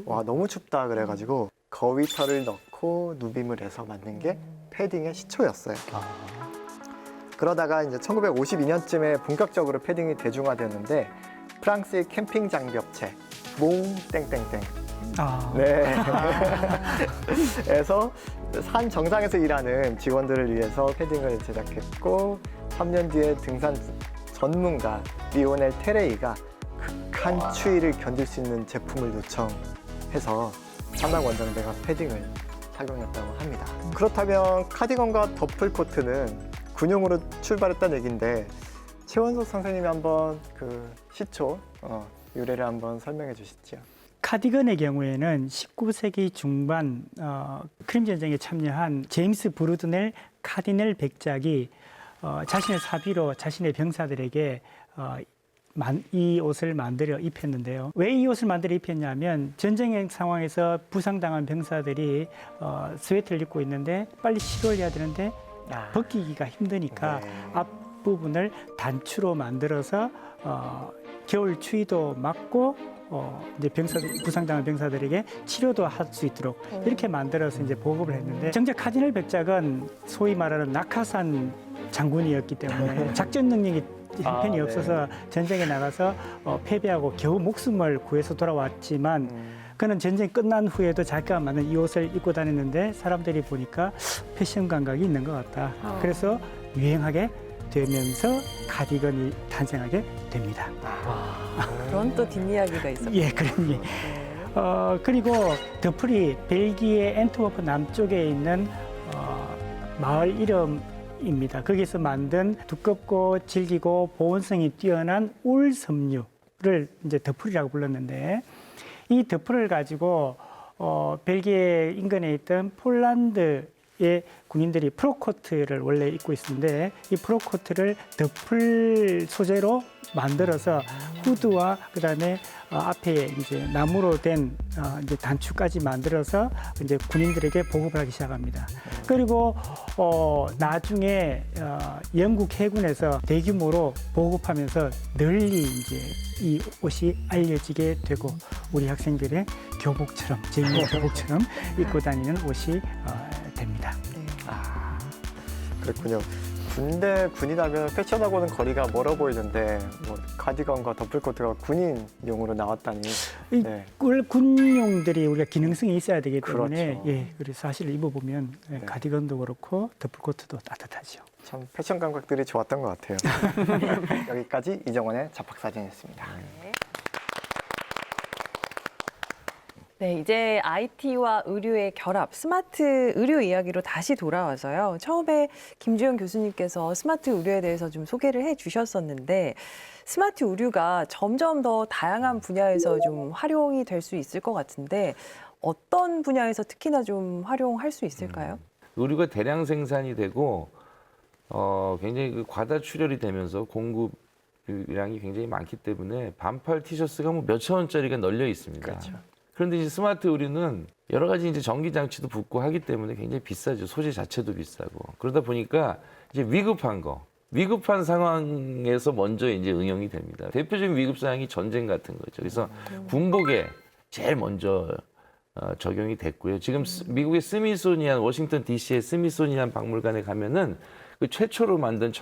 와 너무 춥다 그래가지고 거위털을 넣고 누빔을 해서 만든 게 패딩의 시초였어요. 그러다가 이제 1952년쯤에 본격적으로 패딩이 대중화되었는데 프랑스의 캠핑 장비 업체 몽 땡땡땡 네. 에서 산 정상에서 일하는 직원들을 위해서 패딩을 제작했고 3년 뒤에 등산 전문가 리오넬 테레이가 극한 추위를 견딜 수 있는 제품을 요청해서 사막 원정대가 패딩을 착용했다고 합니다. 그렇다면 카디건과 더플 코트는 군용으로 출발했다는 얘기인데 최원석 선생님이 한번 그 시초 유래를 한번 설명해 주시죠. 카디건의 경우에는 19세기 중반 크림 전쟁에 참여한 제임스 브루드넬 카디넬 백작이 자신의 사비로 자신의 병사들에게 이 옷을 만들어 입혔는데요. 왜 이 옷을 만들어 입혔냐면 전쟁 상황에서 부상당한 병사들이 스웨터를 입고 있는데 빨리 치료를 해야 되는데 벗기기가 힘드니까 앞부분을 단추로 만들어서 겨울 추위도 막고 이제 부상당한 병사들에게 치료도 할 수 있도록 이렇게 만들어서 이제 보급을 했는데 정작 카디넬 백작은 소위 말하는 낙하산 장군이었기 때문에 작전 능력이 형편이 없어서 전쟁에 나가서 패배하고 겨우 목숨을 구해서 돌아왔지만 그는 전쟁 끝난 후에도 자기가 만든 이 옷을 입고 다녔는데 사람들이 보니까 패션 감각이 있는 것 같다. 그래서 유행하게 되면서 카디건이 탄생하게 됩니다. 그런 또 뒷이야기가 있었군요. 예, 그러니. 그리고 더풀이 벨기에 엔트워프 남쪽에 있는 마을 이름입니다. 거기서 만든 두껍고 질기고 보온성이 뛰어난 울 섬유를 이제 더풀이라고 불렀는데 이 더풀을 가지고 벨기에 인근에 있던 폴란드의 군인들이 프로코트를 원래 입고 있었는데 이 프로코트를 더풀 소재로 만들어서 후드와 그다음에 앞에 이제 나무로 된 이제 단추까지 만들어서 이제 군인들에게 보급을 하기 시작합니다. 그리고 나중에 영국 해군에서 대규모로 보급하면서 널리 이제 이 옷이 알려지게 되고 우리 학생들의 교복처럼 제일 교복처럼 입고 다니는 옷이 됩니다. 그렇군요. 군대 군인하면 패션하고는 거리가 멀어 보이는데 뭐 카디건과 더플코트가 군인용으로 나왔다니. 네. 군용들이 우리가 기능성이 있어야 되기 때문에 그렇죠. 예, 그래서 사실 입어보면 카디건도 그렇고 더플코트도 따뜻하죠. 참 패션 감각들이 좋았던 것 같아요. 여기까지 이정원의 잡학사진이었습니다. 네, 이제 IT와 의료의 결합, 스마트 의료 이야기로 다시 돌아와서요. 처음에 김주영 교수님께서 스마트 의료에 대해서 좀 소개를 해주셨었는데 스마트 의료가 점점 더 다양한 분야에서 좀 활용이 될 수 있을 것 같은데 어떤 분야에서 특히나 좀 활용할 수 있을까요? 의류가 대량 생산이 되고 굉장히 그 과다 출혈이 되면서 공급량이 굉장히 많기 때문에 반팔 티셔츠가 뭐 몇천 원짜리가 널려 있습니다. 그렇죠. 그런데 이제 스마트 의류는 여러 가지 이제 전기 장치도 붙고 하기 때문에 굉장히 비싸죠. 소재 자체도 비싸고. 그러다 보니까 이제 위급한 상황에서 먼저 이제 응용이 됩니다. 대표적인 위급 사항이 전쟁 같은 거죠. 그래서 군복에 제일 먼저 적용이 됐고요. 지금 미국의 스미소니안, 워싱턴 DC의 스미소니안 박물관에 가면은 그 최초로 만든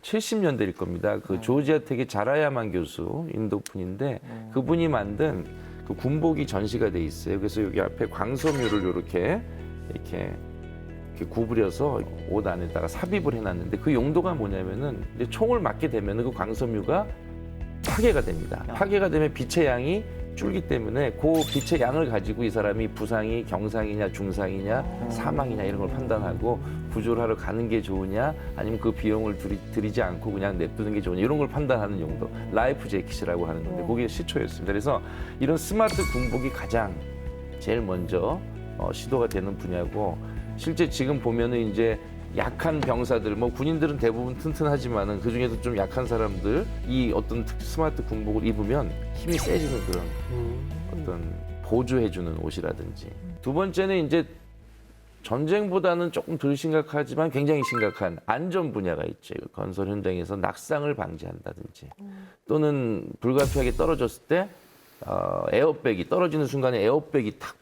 70년대일 겁니다. 그 조지아텍의 자라야만 교수, 인도 분인데 그분이 만든 그 군복이 전시가 돼 있어요. 그래서 여기 앞에 광섬유를 이렇게 구부려서 옷 안에다가 삽입을 해놨는데 그 용도가 뭐냐면은 이제 총을 맞게 되면은 그 광섬유가 파괴가 됩니다. 파괴가 되면 빛의 양이 줄기 때문에 그 빛의 양을 가지고 이 사람이 부상이 경상이냐 중상이냐 사망이냐 이런 걸 판단하고 구조를 하러 가는 게 좋으냐 아니면 그 비용을 들이지 않고 그냥 냅두는 게 좋으냐 이런 걸 판단하는 용도 라이프 재킷이라고 하는 건데 그게 시초였습니다. 그래서 이런 스마트 군복이 가장 제일 먼저 시도가 되는 분야고 실제 지금 보면은 이제 약한 병사들, 뭐 군인들은 대부분 튼튼하지만은 그 중에도 좀 약한 사람들 이 어떤 스마트 군복을 입으면 힘이 세지는 그런 어떤 보조해주는 옷이라든지. 두 번째는 이제 전쟁보다는 조금 덜 심각하지만 굉장히 심각한 안전 분야가 있죠. 건설 현장에서 낙상을 방지한다든지 또는 불가피하게 떨어졌을 때 에어백이 떨어지는 순간에 에어백이 탁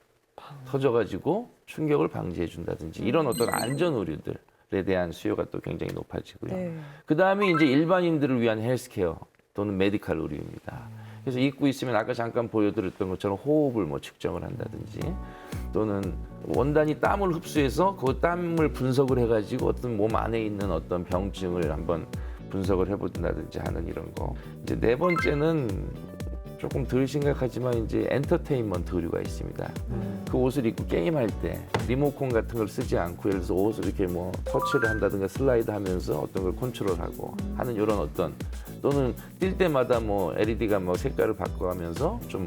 터져가지고 충격을 방지해준다든지 이런 어떤 안전 의류들에 대한 수요가 또 굉장히 높아지고요. 네. 그 다음에 이제 일반인들을 위한 헬스케어 또는 메디칼 의류입니다. 그래서 입고 있으면 아까 잠깐 보여드렸던 것처럼 호흡을 뭐 측정을 한다든지 또는 원단이 땀을 흡수해서 그 땀을 분석을 해가지고 어떤 몸 안에 있는 어떤 병증을 한번 분석을 해본다든지 하는 이런 거. 이제 네 번째는 조금 덜 심각하지만 이제 엔터테인먼트 의류가 있습니다. 그 옷을 입고 게임할 때 리모컨 같은 걸 쓰지 않고 예를 들어서 옷을 이렇게 뭐 터치를 한다든가 슬라이드 하면서 어떤 걸 컨트롤하고 하는 이런 어떤 또는 뛸 때마다 뭐 LED가 뭐 색깔을 바꿔가면서 좀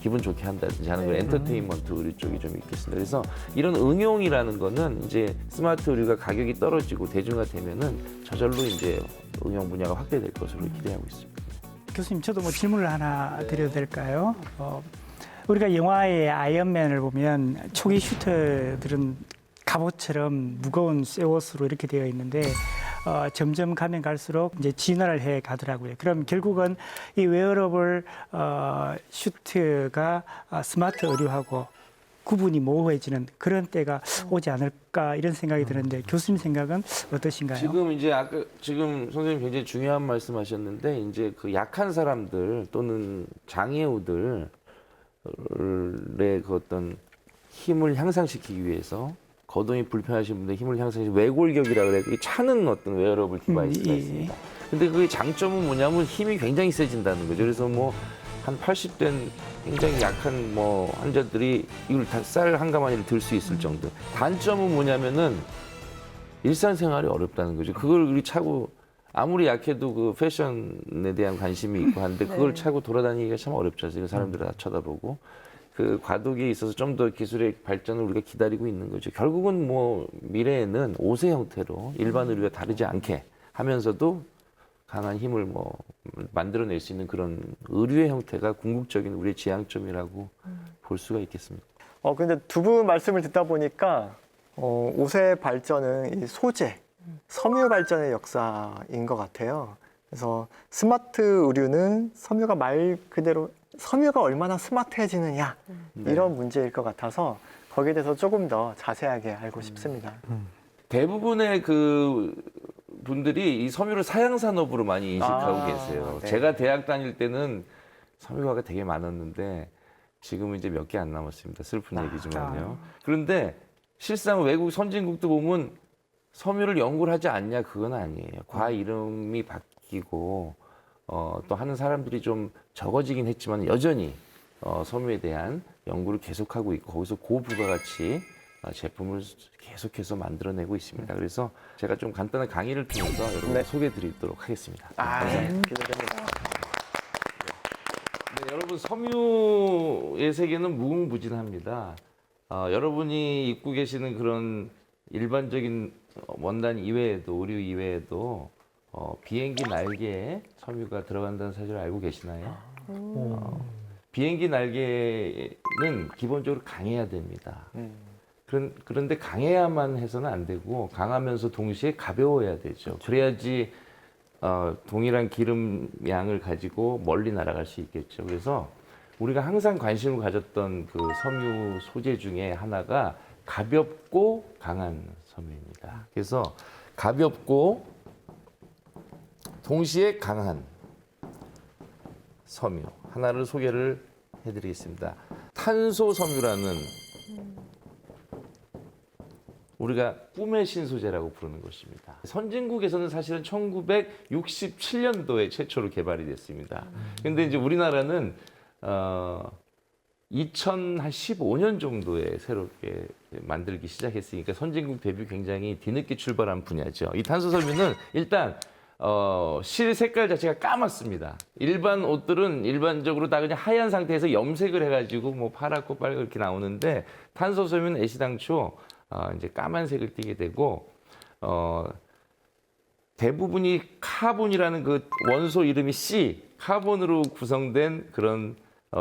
기분 좋게 한다든지 하는 그 엔터테인먼트 의류 쪽이 좀 있겠습니다. 그래서 이런 응용이라는 거는 이제 스마트 의류가 가격이 떨어지고 대중화되면은 저절로 이제 응용 분야가 확대될 것으로 기대하고 있습니다. 교수님, 저도 뭐 질문을 하나 드려도 될까요? 우리가 영화의 아이언맨을 보면 초기 슈터들은 갑옷처럼 무거운 쇠 옷으로 이렇게 되어 있는데 점점 가면 갈수록 이제 진화를 해 가더라고요. 그럼 결국은 이 웨어러블 슈트가 스마트 의류하고 구분이 모호해지는 그런 때가 오지 않을까 이런 생각이 드는데 교수님 생각은 어떠신가요? 지금 이제 아까 지금 선생님 굉장히 중요한 말씀하셨는데 이제 그 약한 사람들 또는 장애우들의 그 어떤 힘을 향상시키기 위해서 거동이 불편하신 분들 힘을 향상시키기 외골격이라 그래 이 차는 어떤 웨어러블 디바이스가 있습니다. 근데 그게 장점은 뭐냐면 힘이 굉장히 세진다는 거죠. 그래서 뭐 한 80된 굉장히 약한 뭐 환자들이 이걸 다 쌀 한 가마니를 들 수 있을 정도. 단점은 뭐냐면은 일상생활이 어렵다는 거죠. 그걸 우리 차고 아무리 약해도 그 패션에 대한 관심이 있고 한데 그걸 차고 돌아다니기가 참 어렵지 않습니까? 사람들이 다 쳐다보고. 그 과도기에 있어서 좀 더 기술의 발전을 우리가 기다리고 있는 거죠. 결국은 뭐 미래에는 옷의 형태로 일반 의류와 다르지 않게 하면서도 강한 힘을 뭐 만들어낼 수 있는 그런 의류의 형태가 궁극적인 우리의 지향점이라고 볼 수가 있겠습니다. 근데 두 분 말씀을 듣다 보니까 옷의 발전은 이 소재, 섬유 발전의 역사인 것 같아요. 그래서 스마트 의류는 섬유가 말 그대로 섬유가 얼마나 스마트해지느냐 이런 문제일 것 같아서 거기에 대해서 조금 더 자세하게 알고 싶습니다. 대부분의 그 분들이 이 섬유를 사양 산업으로 많이 인식하고 계세요. 네. 제가 대학 다닐 때는 섬유화가 되게 많았는데 지금은 이제 몇 개 안 남았습니다. 슬픈 얘기지만요. 그런데 실상 외국 선진국도 보면 섬유를 연구를 하지 않냐 그건 아니에요. 과 이름이 바뀌고 또 하는 사람들이 좀 적어지긴 했지만 여전히 섬유에 대한 연구를 계속하고 있고 거기서 고부가가치 제품을 계속해서 만들어내고 있습니다. 그래서 제가 좀 간단한 강의를 통해서 여러분 소개해드리도록 하겠습니다. 기대됩니다. 네, 여러분 섬유의 세계는 무궁무진합니다. 여러분이 입고 계시는 그런 일반적인 원단 이외에도 의류 이외에도 비행기 날개에 섬유가 들어간다는 사실을 알고 계시나요? 비행기 날개는 기본적으로 강해야 됩니다. 그런데 강해야만 해서는 안 되고 강하면서 동시에 가벼워야 되죠. 그래야지 동일한 기름 양을 가지고 멀리 날아갈 수 있겠죠. 그래서 우리가 항상 관심을 가졌던 그 섬유 소재 중에 하나가 가볍고 강한 섬유입니다. 그래서 가볍고 동시에 강한 섬유 하나를 소개를 해드리겠습니다. 탄소 섬유라는 우리가 꿈의 신소재라고 부르는 것입니다. 선진국에서는 사실은 1967년도에 최초로 개발이 됐습니다. 근데 이제 우리나라는 2015년 정도에 새롭게 만들기 시작했으니까 선진국 대비 굉장히 뒤늦게 출발한 분야죠. 이 탄소 섬유는 일단 실 색깔 자체가 까맣습니다. 일반 옷들은 일반적으로 다 그냥 하얀 상태에서 염색을 해가지고 뭐 파랗고 빨갛고 이렇게 나오는데 탄소 섬유는 애시당초 이제 까만색을 띠게 되고 대부분이 카본이라는 그 원소 이름이 C, 카본으로 구성된 그런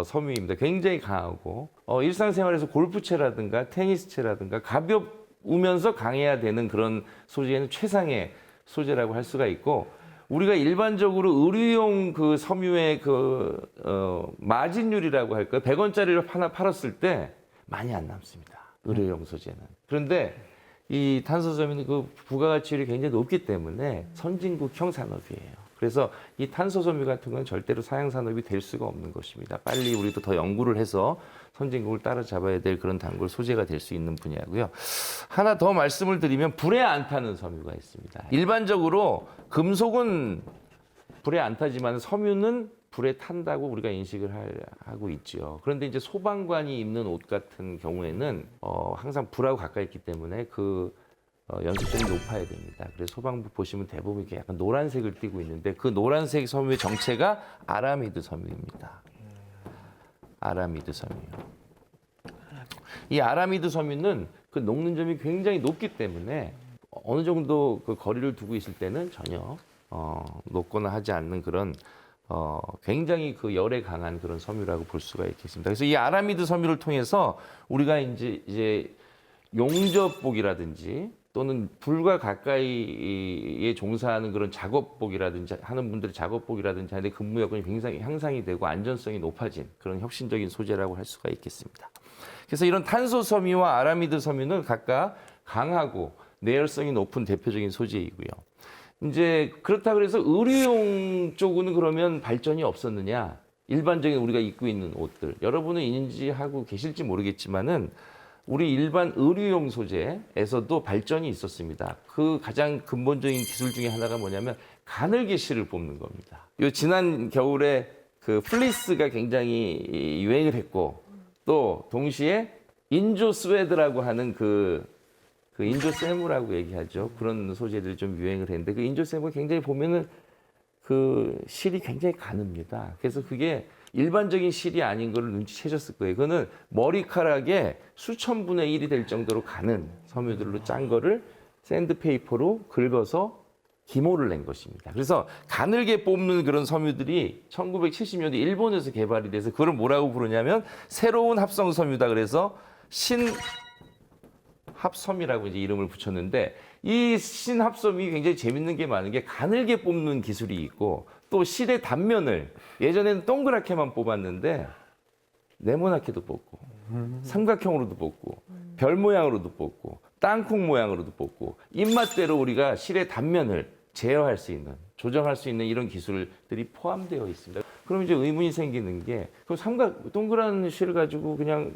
섬유입니다. 굉장히 강하고 일상생활에서 골프채라든가 테니스채라든가 가벼우면서 강해야 되는 그런 소재에는 최상의 소재라고 할 수가 있고 우리가 일반적으로 의류용 그 섬유의 그 마진율이라고 할까요? 100원짜리를 하나 팔았을 때 많이 안 남습니다. 의료용 소재는. 그런데 이 탄소 섬유는 그 부가가치율이 굉장히 높기 때문에 선진국형 산업이에요. 그래서 이 탄소 섬유 같은 건 절대로 사양 산업이 될 수가 없는 것입니다. 빨리 우리도 더 연구를 해서 선진국을 따라잡아야 될 그런 단골 소재가 될 수 있는 분야고요. 하나 더 말씀을 드리면 불에 안 타는 섬유가 있습니다. 일반적으로 금속은 불에 안 타지만 섬유는 불에 탄다고 우리가 인식을 하고 있죠. 그런데 이제 소방관이 입는 옷 같은 경우에는 항상 불하고 가까이 있기 때문에 그 연소점이 높아야 됩니다. 그래서 소방부 보시면 대부분 이렇게 약간 노란색을 띠고 있는데 그 노란색 섬유의 정체가 아라미드 섬유입니다. 아라미드 섬유요. 이 아라미드 섬유는 그 녹는 점이 굉장히 높기 때문에 어느 정도 그 거리를 두고 있을 때는 전혀 녹거나 하지 않는 그런 굉장히 그 열에 강한 그런 섬유라고 볼 수가 있겠습니다. 그래서 이 아라미드 섬유를 통해서 우리가 이제 용접복이라든지 또는 불과 가까이에 종사하는 그런 작업복이라든지 하는 분들의 작업복이라든지 하는데 근무 여건이 굉장히 향상이 되고 안전성이 높아진 그런 혁신적인 소재라고 할 수가 있겠습니다. 그래서 이런 탄소 섬유와 아라미드 섬유는 각각 강하고 내열성이 높은 대표적인 소재이고요. 이제 그렇다 그래서 의료용 쪽은 그러면 발전이 없었느냐? 일반적인 우리가 입고 있는 옷들. 여러분은 인지하고 계실지 모르겠지만은 우리 일반 의료용 소재에서도 발전이 있었습니다. 그 가장 근본적인 기술 중에 하나가 뭐냐면 가늘게 실을 뽑는 겁니다. 요 지난 겨울에 그 플리스가 굉장히 유행을 했고 또 동시에 인조 스웨드라고 하는 그 인조 세무라고 얘기하죠. 그런 소재들이 좀 유행을 했는데 그 인조 세무 굉장히 보면은 그 실이 굉장히 가늡니다. 그래서 그게 일반적인 실이 아닌 걸 눈치채셨을 거예요. 그거는 머리카락의 수천 분의 1이 될 정도로 가는 섬유들로 짠 거를 샌드페이퍼로 긁어서 기모를 낸 것입니다. 그래서 가늘게 뽑는 그런 섬유들이 1970년대 일본에서 개발이 돼서 그걸 뭐라고 부르냐면 새로운 합성 섬유다. 그래서 신합섬이라고 이제 이름을 붙였는데 이 신합섬이 굉장히 재밌는 게 많은 게 가늘게 뽑는 기술이 있고 또 실의 단면을 예전에는 동그랗게만 뽑았는데 네모나게도 뽑고 삼각형으로도 뽑고 별 모양으로도 뽑고 땅콩 모양으로도 뽑고 입맛대로 우리가 실의 단면을 제어할 수 있는 조정할 수 있는 이런 기술들이 포함되어 있습니다. 그럼 이제 의문이 생기는 게 그 동그란 실을 가지고 그냥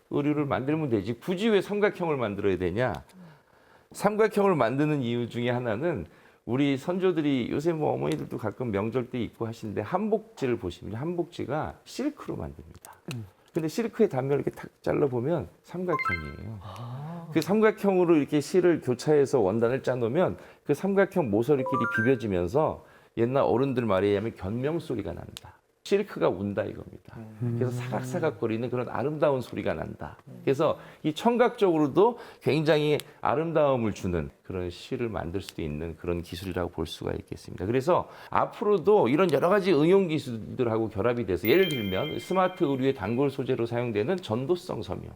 의류를 만들면 되지 굳이 왜 삼각형을 만들어야 되냐? 삼각형을 만드는 이유 중에 하나는 우리 선조들이 요새 뭐 어머니들도 가끔 명절 때 입고 하시는데 한복지를 보시면 한복지가 실크로 만듭니다. 근데 실크의 단면을 이렇게 탁 잘라보면 삼각형이에요. 그 삼각형으로 이렇게 실을 교차해서 원단을 짜놓으면 그 삼각형 모서리끼리 비벼지면서 옛날 어른들 말에 의하면 견명 소리가 난다. 실크가 운다 이겁니다. 그래서 사각사각거리는 그런 아름다운 소리가 난다. 그래서 이 청각적으로도 굉장히 아름다움을 주는 그런 실을 만들 수도 있는 그런 기술이라고 볼 수가 있겠습니다. 그래서 앞으로도 이런 여러 가지 응용 기술들하고 결합이 돼서 예를 들면 스마트 의류의 단골 소재로 사용되는 전도성 섬유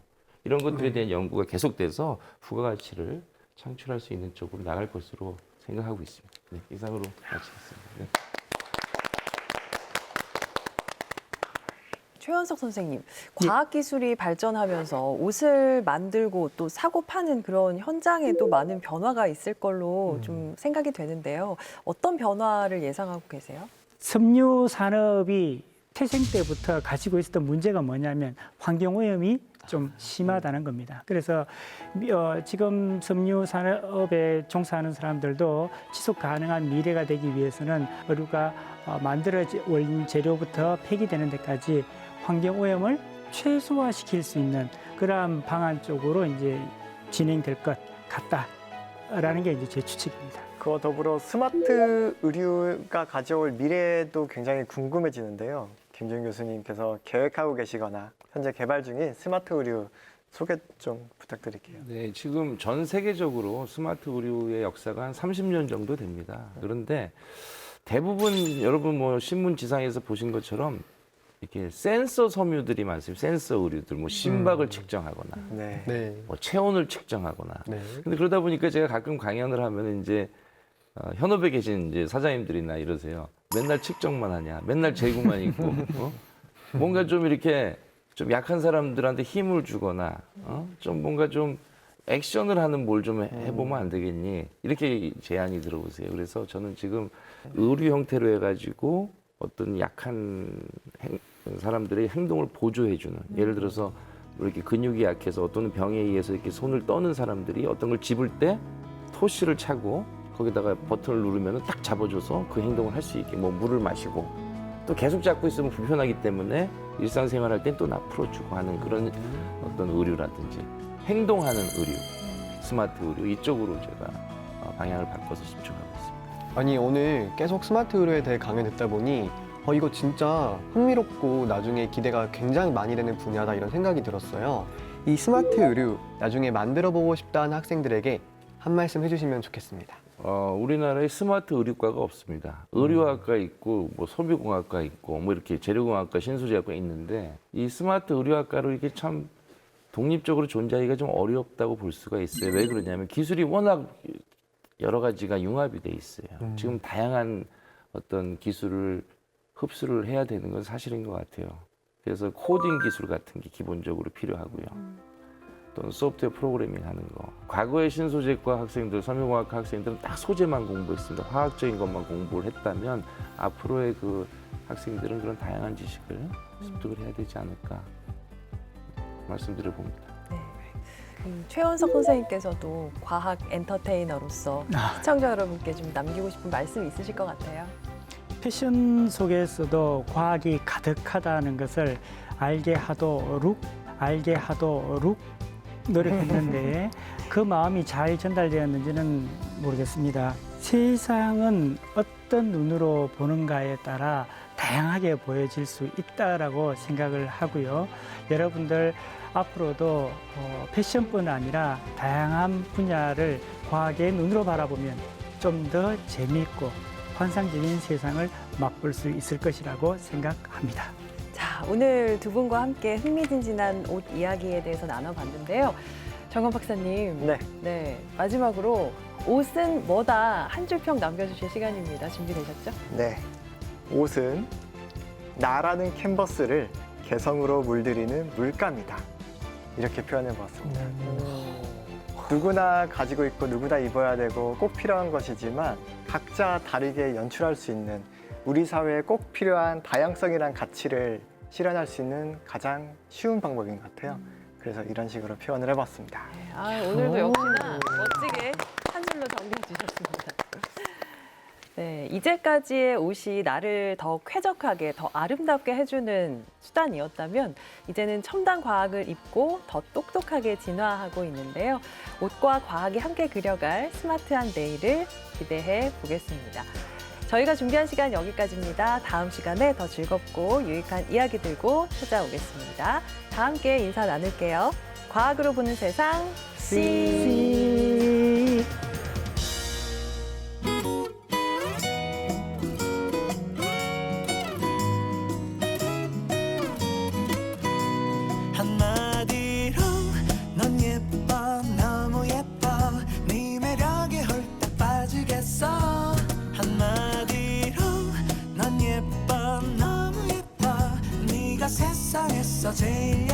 이런 것들에 대한 연구가 계속돼서 부가가치를 창출할 수 있는 쪽으로 나갈 것으로 생각하고 있습니다. 네, 이상으로 마치겠습니다. 네. 최현석 선생님, 과학기술이 발전하면서 옷을 만들고 또 사고 파는 그런 현장에도 많은 변화가 있을 걸로 좀 생각이 되는데요. 어떤 변화를 예상하고 계세요? 섬유 산업이 태생 때부터 가지고 있었던 문제가 뭐냐면 환경오염이 좀 심하다는 겁니다. 그래서 지금 섬유 산업에 종사하는 사람들도 지속 가능한 미래가 되기 위해서는 의류가 만들어진 원료 재료부터 폐기되는 데까지 환경오염을 최소화시킬 수 있는 그러한 방안 쪽으로 이제 진행될 것 같다라는 게 이제 제 추측입니다. 그와 더불어 스마트 의류가 가져올 미래도 굉장히 궁금해지는데요. 김주영 교수님께서 계획하고 계시거나 현재 개발 중인 스마트 의류 소개 좀 부탁드릴게요. 네, 지금 전 세계적으로 스마트 의류의 역사가 한 30년 정도 됩니다. 그런데 대부분 여러분 뭐 신문 지상에서 보신 것처럼 이렇게 센서 섬유들이 많습니다. 센서 의류들, 뭐 심박을 측정하거나, 네. 네. 뭐 체온을 측정하거나. 네. 근데 그러다 보니까 제가 가끔 강연을 하면 이제 현업에 계신 이제 사장님들이나 이러세요. 맨날 측정만 하냐, 맨날 재고만 있고, 뭔가 좀 이렇게 좀 약한 사람들한테 힘을 주거나, 좀 뭔가 좀 액션을 하는 뭘 좀 해보면 안 되겠니? 이렇게 제안이 들어오세요. 그래서 저는 지금 의류 형태로 해가지고 어떤 약한 사람들의 행동을 보조해주는, 예를 들어서 이렇게 근육이 약해서 어떤 병에 의해서 이렇게 손을 떠는 사람들이 어떤 걸 집을 때 토시를 차고 거기다가 버튼을 누르면 딱 잡아줘서 그 행동을 할 수 있게, 뭐 물을 마시고 또 계속 잡고 있으면 불편하기 때문에 일상생활할 땐 또 나 풀어주고 하는 그런 어떤 의류라든지 행동하는 의류, 스마트 의류 이쪽으로 제가 방향을 바꿔서 집중하고 있습니다. 아니 오늘 계속 스마트 의료에 대해 강연 듣다 보니 이거 진짜 흥미롭고 나중에 기대가 굉장히 많이 되는 분야다 이런 생각이 들었어요. 이 스마트 의류 나중에 만들어 보고 싶다는 학생들에게 한 말씀 해주시면 좋겠습니다. 우리나라에 스마트 의류과가 없습니다. 의류학과 있고 뭐 소비공학과 있고 뭐 이렇게 재료공학과, 신소재학과 있는데 이 스마트 의류학과로 이게 참 독립적으로 존재하기가 좀 어렵다고 볼 수가 있어요. 왜 그러냐면 기술이 워낙 여러 가지가 융합이 돼 있어요. 지금 다양한 어떤 기술을 흡수를 해야 되는 건 사실인 것 같아요. 그래서 코딩 기술 같은 게 기본적으로 필요하고요. 또는 소프트웨어 프로그래밍 하는 거. 과거의 신소재과 학생들, 섬유공학과 학생들은 딱 소재만 공부했습니다. 화학적인 것만 공부를 했다면 앞으로의 그 학생들은 그런 다양한 지식을 습득을 해야 되지 않을까 말씀드려 봅니다. 최원석 선생님께서도 과학 엔터테이너로서 시청자 여러분께 좀 남기고 싶은 말씀 있으실 것 같아요. 패션 속에서도 과학이 가득하다는 것을 알게 하도록 노력했는데 그 마음이 잘 전달되었는지는 모르겠습니다. 세상은 어떤 눈으로 보는가에 따라 다양하게 보여질 수 있다라고 생각을 하고요. 여러분들 앞으로도 패션뿐 아니라 다양한 분야를 과학의 눈으로 바라보면 좀 더 재미있고 환상적인 세상을 맛볼 수 있을 것이라고 생각합니다. 자, 오늘 두 분과 함께 흥미진진한 옷 이야기에 대해서 나눠봤는데요. 정건 박사님, 네. 마지막으로 옷은 뭐다 한 줄 평 남겨주실 시간입니다. 준비되셨죠? 네. 옷은 나라는 캔버스를 개성으로 물들이는 물감이다. 이렇게 표현해 보았습니다. 누구나 가지고 있고 누구나 입어야 되고 꼭 필요한 것이지만 각자 다르게 연출할 수 있는 우리 사회에 꼭 필요한 다양성이란 가치를 실현할 수 있는 가장 쉬운 방법인 것 같아요. 그래서 이런 식으로 표현을 해봤습니다. 오늘도 역시나 멋지게 한 줄로 정리해 주셨습니다. 네, 이제까지의 옷이 나를 더 쾌적하게, 더 아름답게 해주는 수단이었다면 이제는 첨단 과학을 입고 더 똑똑하게 진화하고 있는데요. 옷과 과학이 함께 그려갈 스마트한 내일을 기대해 보겠습니다. 저희가 준비한 시간 여기까지입니다. 다음 시간에 더 즐겁고 유익한 이야기 들고 찾아오겠습니다. 다 함께 인사 나눌게요. 과학으로 보는 세상, 씨. 한마디로 넌 예뻐 너무 예뻐 네 매력에 홀딱 빠지겠어 한마디로 넌 예뻐 너무 예뻐 네가 세상에서 제일